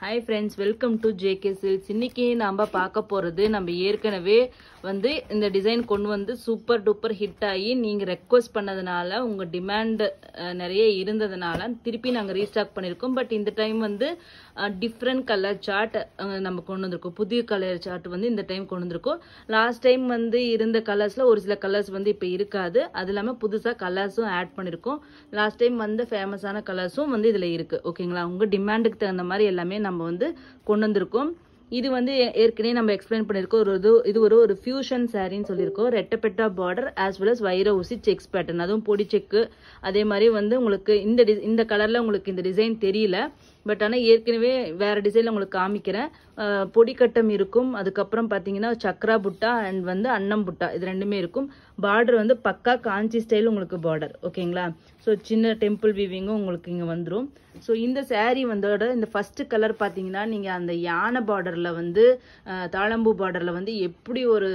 Hi friends, welcome to JK Silks. இன்னைக்கு நாம பார்க்க போறது நம்ம ஏற்கனவே வந்து இந்த டிசைன் கொண்டு வந்து சூப்பர் டூப்பர் ஹிட் ஆகி நீங்க ரெக்வெஸ்ட் பண்ணதுனால உங்க டிமாண்ட் நிறைய இருந்ததனால திருப்பி நாங்க ரீஸ்டாக் பண்ணிருக்கோம். பட் இந்த டைம் வந்து டிஃப்ரெண்ட் கலர் சார்ட் நம்ம கொண்டு வந்திருக்கோம். புதிய கலர் சார்ட் வந்து இந்த டைம் கொண்டு வந்திருக்கோம். லாஸ்ட் டைம் வந்து இருந்த கலர்ஸ்ல ஒரு சில கலர்ஸ் வந்து இப்ப இருக்காது. அது இல்லாம புதுசா கலர்ஸும் ஆட் பண்ணிருக்கோம். லாஸ்ட் டைம் வந்து ஃபேமஸான கலர்ஸும் வந்து இதுல இருக்கு. ஓகேங்களா? உங்க டிமாண்டுக்கு தகுந்த மாதிரி எல்லாமே நம்ம வந்து கொண்டு வந்திருக்கோம். இது வந்து ஏற்கனவே நம்ம எக்ஸ்பிளைன் பண்ணிருக்கோம். இது ஒரு ஃபியூஷன் சாரின்னு சொல்லியிருக்கோம். ரெட்டப்பெட்டா பார்டர் ஆஸ் வெல் அஸ் வைர ஊசி செக்ஸ் பேட்டர்ன், அதுவும் பொடி செக்கு. அதே மாதிரி வந்து உங்களுக்கு இந்த கலர்ல உங்களுக்கு இந்த டிசைன் தெரியல, பட் ஆனால் ஏற்கனவே வேற டிசைன்ல உங்களுக்கு காமிக்கிறேன். பொடி கட்டம் இருக்கும். அதுக்கப்புறம் பாத்தீங்கன்னா சக்ரா புட்டா அண்ட் வந்து அன்னம் புட்டா, இது ரெண்டுமே இருக்கும். பார்டர் வந்து பக்கா காஞ்சி ஸ்டைல் உங்களுக்கு பார்டர். ஓகேங்களா? ஸோ சின்ன டெம்பிள் வீவிங்கும் உங்களுக்கு இங்க வந்துடும். ஸோ இந்த சாரீ வந்தோட இந்த ஃபர்ஸ்ட் கலர் பாத்தீங்கன்னா நீங்க அந்த யானை பார்டர்ல வந்து தாழம்பூ பார்டர்ல வந்து எப்படி ஒரு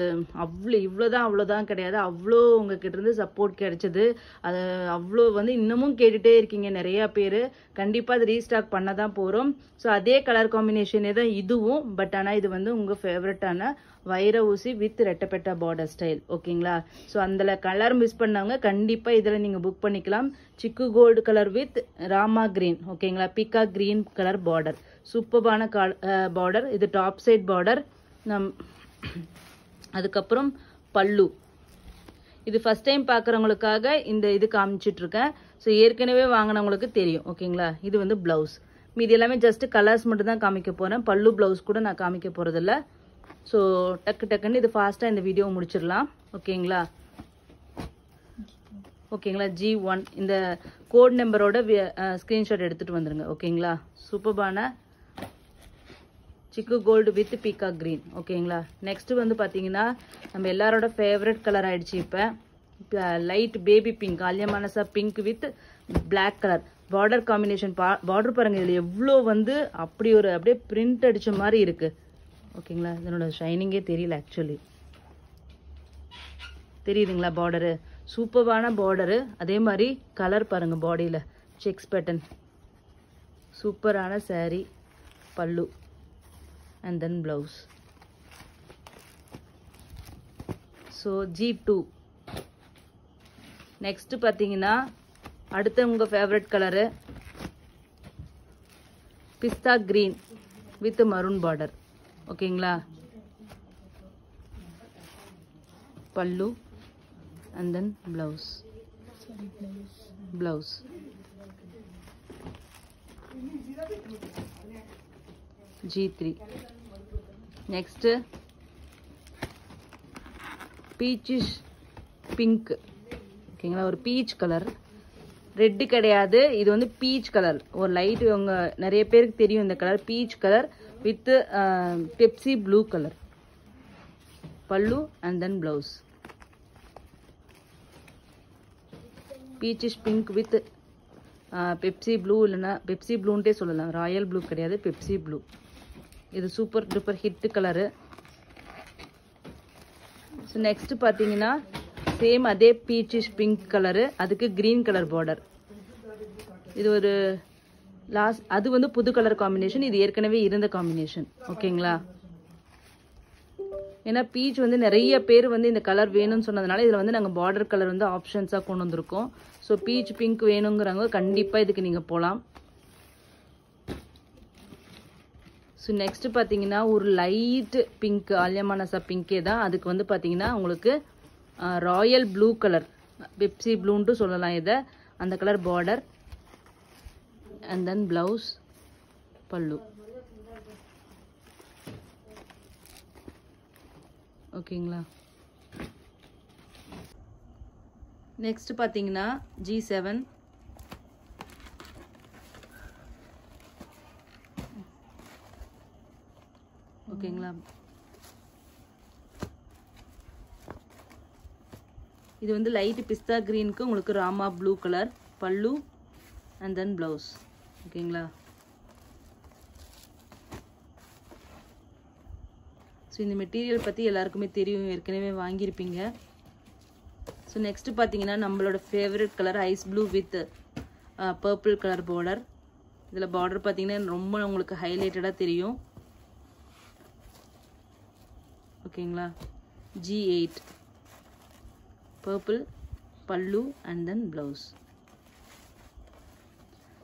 இவ்வளவுதான் கிடையாது, அவ்வளோ உங்ககிட்ட இருந்து சப்போர்ட் கிடைச்சது. அது அவ்வளோ வந்து இன்னமும் கேட்டுட்டே இருக்கீங்க நிறைய பேரு. கண்டிப்பா அது ரீஸ்டாக் பண்ணதான் போறோம். ஸோ அதே கலர் காம்பினேஷனே தான் இதுவும். பட் ஆனா இது வந்து உங்க ஃபேவரட்டான வைர ஊசி வித் ரெட்டப்பெட்டா பார்டர் ஸ்டைல். ஓகேங்களா? ஸோ அந்த கலர் மிஸ் பண்ணவங்க கண்டிப்பா இதுல நீங்க புக் பண்ணிக்கலாம். சிக்கு gold colour with Rama green. ஓகேங்களா? பீகா கிரீன் கலர் பார்டர், சூப்பர்பான பார்டர். இது டாப் சைட் பார்டர். அதுக்கப்புறம் பல்லு. இது ஃபர்ஸ்ட் டைம் பாக்குறவங்களுக்காக இந்த இது காமிச்சிட்டு இருக்கேன். ஸோ ஏற்கனவே வாங்கினவங்களுக்கு தெரியும். ஓகேங்களா? இது வந்து பிளவுஸ். மீது எல்லாமே ஜஸ்ட் கலர்ஸ் மட்டும் தான் காமிக்க போறேன். பல்லு பிளவுஸ் கூட நான் காமிக்க போறது இல்ல. ஸோ டக்குன்னு இது ஃபாஸ்டா இந்த வீடியோ முடிச்சிடலாம். ஓகேங்களா? G1 இந்த கோட் நம்பரோட ஸ்கிரீன்ஷாட் எடுத்துட்டு வந்துருங்க. ஓகேங்களா? சூப்பர்பான சிக்கு கோல்டு வித் பீகா கிரீன். ஓகேங்களா? நெக்ஸ்ட் வந்து பாத்தீங்கன்னா நம்ம எல்லாரோட ஃபேவரட் கலர் ஆயிடுச்சு. இப்ப லைட் பேபி பிங்க், ஆல்யமானசா pink with black colour border combination. Border பாருங்க, இதுல எவ்வளோ வந்து அப்படியே பிரிண்ட் அடிச்ச மாதிரி இருக்கு. ஓகேங்களா? இதனோட ஷைனிங்கே தெரியல ஆக்சுவலி. தெரியுதுங்களா? பார்டரு சூப்பர்வான பார்டரு. அதே மாதிரி கலர் பாருங்க, பாடியில செக்ஸ் பேட்டர்ன். சூப்பரான sari. Pallu and then blouse. So G2. Next பாத்தீங்கன்னா அடுத்த உங்க favourite colour pista green with maroon border. ஓகேங்களா? Pallu and then blouse. G3. next peachish pink. ஓகேங்களா? ஒரு பீச் கலர், ரெட் கிடையாது, இது வந்து பீச் கலர். ஒரு லைட், உங்க நிறைய பேருக்கு தெரியும் இந்த colour. Peach colour with Pepsi blue colour. பல்லு and then blouse. Peachish pink with Pepsi blue, இல்லைன்னா பெப்சி ப்ளூன்ட்டே சொல்லலாம். ராயல் ப்ளூ கிடையாது, பெப்சி ப்ளூ. இது super duper hit colour. So next பார்த்தீங்கன்னா சேம் அதே பீச்சிஷ் பிங்க் கலரு, அதுக்கு கிரீன் கலர் பார்டர். இது ஒரு அது வந்து புது கலர் காம்பினேஷன். இது ஏற்கனவே இருந்த காம்பினேஷன். ஓகேங்களா? ஏன்னா பீச் வந்து நிறைய பேர் வந்து இந்த கலர் வேணும்னு சொன்னதுனால இதுல வந்து நாங்க பார்டர் கலர் வந்து ஆப்ஷன்ஸா கொண்டு வந்திருக்கோம். ஸோ பீச் பிங்க் வேணுங்கிறவங்க கண்டிப்பா இதுக்கு நீங்க போலாம். ஸோ நெக்ஸ்ட் பாத்தீங்கன்னா ஒரு லைட் பிங்க், ஆல்யமானசா பிங்கே தான். அதுக்கு வந்து பாத்தீங்கன்னா உங்களுக்கு ராயல் ப்ளூ கலர், பெப்சி ப்ளூன்ட்டு சொல்லலாம் இதை. அந்த colour border and then blouse, பல்லு. ஓகேங்களா? நெக்ஸ்ட் பாத்தீங்கன்னா G7. ஓகேங்களா? இது வந்து லைட் பிஸ்தா கிரீனுக்கு உங்களுக்கு ராமா ப்ளூ கலர். பல்லு அண்ட் தென் பிளவுஸ். ஓகேங்களா? ஸோ இந்த மெட்டீரியல் பற்றி எல்லாருக்குமே தெரியும், ஏற்கனவே வாங்கியிருப்பீங்க. ஸோ நெக்ஸ்ட் பார்த்தீங்கன்னா நம்மளோட favourite colour ice blue with purple colour border. இதில் பார்டர் பார்த்தீங்கன்னா ரொம்ப உங்களுக்கு ஹைலைட்டடாக தெரியும். ஓகேங்களா? G8 பர்பிள் பல்லு and then blouse.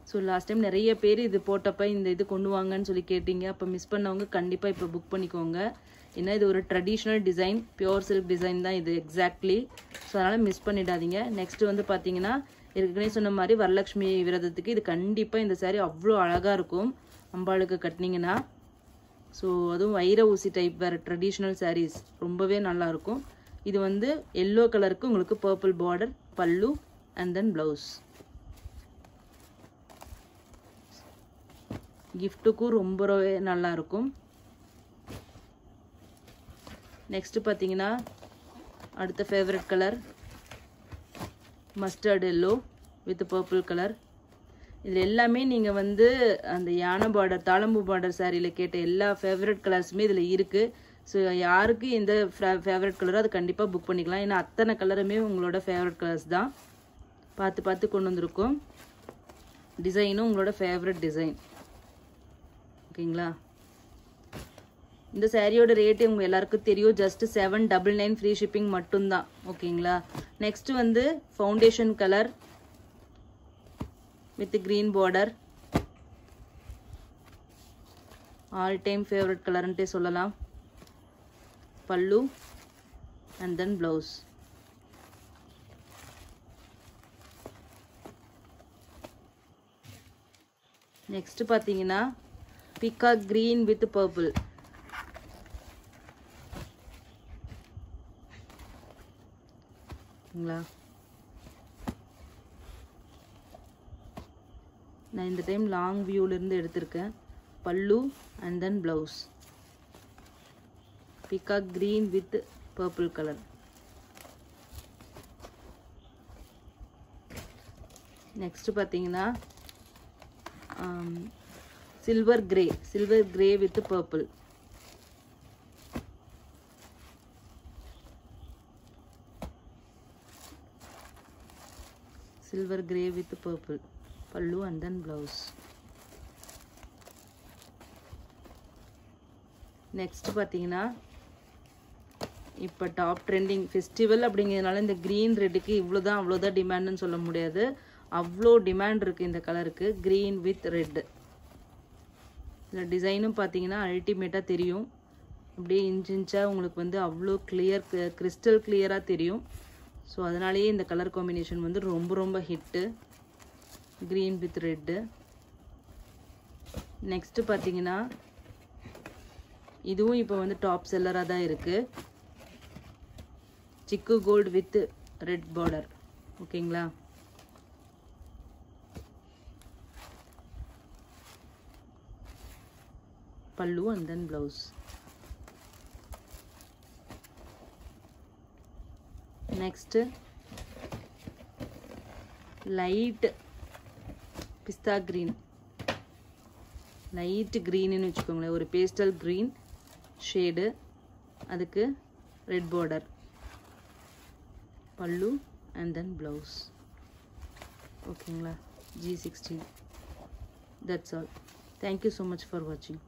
So last time நிறைய பேர் இது போட்டப்போ இந்த இது கொண்டு வாங்கன்னு சொல்லி கேட்டீங்க. அப்போ மிஸ் பண்ணவங்க கண்டிப்பாக இப்போ புக் பண்ணிக்கோங்க. ஏன்னா இது ஒரு traditional design, pure silk design தான் இது எக்ஸாக்ட்லி. ஸோ அதனால் மிஸ் பண்ணிடாதீங்க. நெக்ஸ்ட் வந்து பார்த்தீங்கன்னா ஏற்கனவே சொன்ன மாதிரி வரலட்சுமி விரதத்துக்கு இது கண்டிப்பாக இந்த சாரீ அவ்வளோ அழகாக இருக்கும் அம்பாளுக்கு கட்டினீங்கன்னா. ஸோ அதுவும் வைர ஊசி டைப் வேறு ட்ரெடிஷ்னல் சாரீஸ் ரொம்பவே நல்லாயிருக்கும். இது வந்து எல்லோ கலருக்கு உங்களுக்கு purple border, pallu and then blouse. கிஃப்ட்டுக்கும் ரொம்பவே நல்லாயிருக்கும். நெக்ஸ்ட்டு பார்த்தீங்கன்னா அடுத்த favourite colour mustard yellow with purple colour. இதில் எல்லாமே நீங்கள் வந்து அந்த யானை பார்டர், தாளம்பூ பார்டர் சாரியில் கேட்ட எல்லா ஃபேவரட் கலர்ஸுமே இதில் இருக்குது. ஸோ யாருக்கு எந்த ஃபேவரட் கலரோ அது கண்டிப்பாக புக் பண்ணிக்கலாம். ஏன்னா அத்தனை கலருமே உங்களோட ஃபேவரட் கலர்ஸ் தான். பார்த்து பார்த்து கொண்டு வந்திருக்கோம். டிசைனும் உங்களோட ஃபேவரட் டிசைன். ஓகேங்களா? இந்த சாரியோட ரேட்டு உங்கள் எல்லாருக்கும் தெரியும். ஜஸ்ட் 799 ஃப்ரீ ஷிப்பிங் மட்டும்தான். ஓகேங்களா? நெக்ஸ்ட் வந்து foundation colour with green border. All time favorite color ante sollalam. Pallu and then blouse. Next pathina peacock green with purple. நான் இந்த டைம் லாங் வியூல இருந்து எடுத்திருக்கேன். Pallu and then blouse peacock green with purple colour. Next பார்த்தீங்கன்னா silver grey with purple. Silver grey with purple pallu and then blouse. Next பாத்தீங்கன்னா இப்போ top trending festival அப்படிங்கிறதுனால இந்த கிரீன் ரெட்டுக்கு இவ்வளோதான் அவ்வளோதான் டிமாண்ட்னு சொல்ல முடியாது. அவ்வளோ டிமாண்ட் இருக்குது இந்த கலருக்கு, கிரீன் வித் ரெட். இந்த டிசைனும் பார்த்தீங்கன்னா அல்டிமேட்டாக தெரியும். அப்படியே இன்ச்சாக உங்களுக்கு வந்து அவ்வளோ கிறிஸ்டல் கிளியராக தெரியும். ஸோ அதனாலேயே இந்த கலர் காம்பினேஷன் வந்து ரொம்ப ரொம்ப hit, green with red. Next பார்த்தீங்கன்னா இதுவும் இப்போ வந்து டாப் செல்லராக தான் இருக்கு. சிக்கு கோல்டு வித் ரெட் பார்டர். ஓகேங்களா? Pallu and then blouse. Next light pista green, light கிரீன்னு வச்சுக்கோங்களேன். ஒரு பேஸ்டல் கிரீன் ஷேடு, அதுக்கு red border, pallu and then blouse. ஓகேங்களா? G16. That's all. Thank you so much for watching.